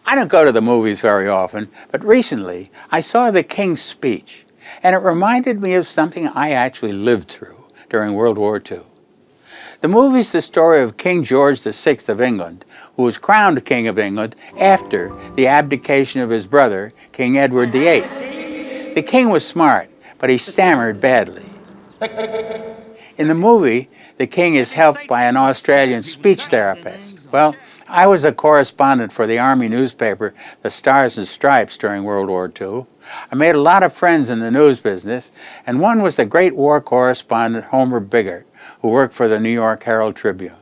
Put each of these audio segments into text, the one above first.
I don't go to the movies very often, but recently I saw the King's speech, and it reminded me of something I actually lived through during World War II. The movie's the story of King George VI of England, who was crowned King of England after the abdication of his brother, King Edward VIII. The king was smart, but he stammered badly. In the movie, the king is helped by an Australian speech therapist. Well, I was a correspondent for the Army newspaper, the Stars and Stripes, during World War II. I made a lot of friends in the news business, and one was the great war correspondent Homer Biggert, who worked for the New York Herald Tribune.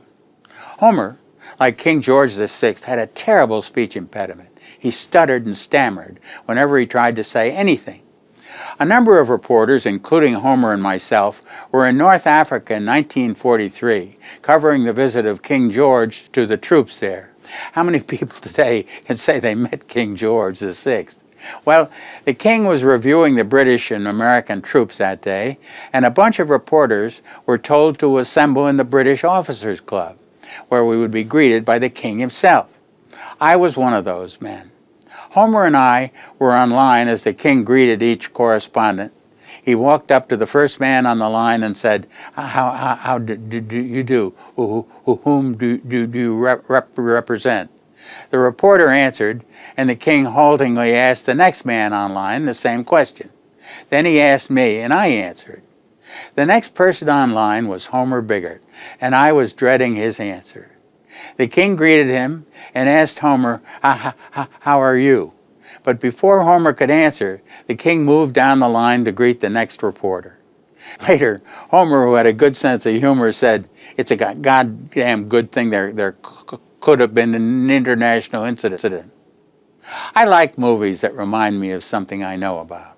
Homer, like King George VI, had a terrible speech impediment. He stuttered and stammered whenever he tried to say anything. A number of reporters, including Homer and myself, were in North Africa in 1943, covering the visit of King George to the troops there. How many people today can say they met King George VI? Well, the king was reviewing the British and American troops that day, and a bunch of reporters were told to assemble in the British Officers Club, where we would be greeted by the king himself. I was one of those men. Homer and I were on line as the king greeted each correspondent. He walked up to the first man on the line and said, How do you do? Whom do you represent? The reporter answered, and the king haltingly asked the next man on line the same question. Then he asked me, and I answered. The next person on line was Homer Biggert, and I was dreading his answer. The king greeted him and asked Homer, How are you? But before Homer could answer, the king moved down the line to greet the next reporter. Later, Homer, who had a good sense of humor, said, It's a goddamn good thing there could have been an international incident. I like movies that remind me of something I know about.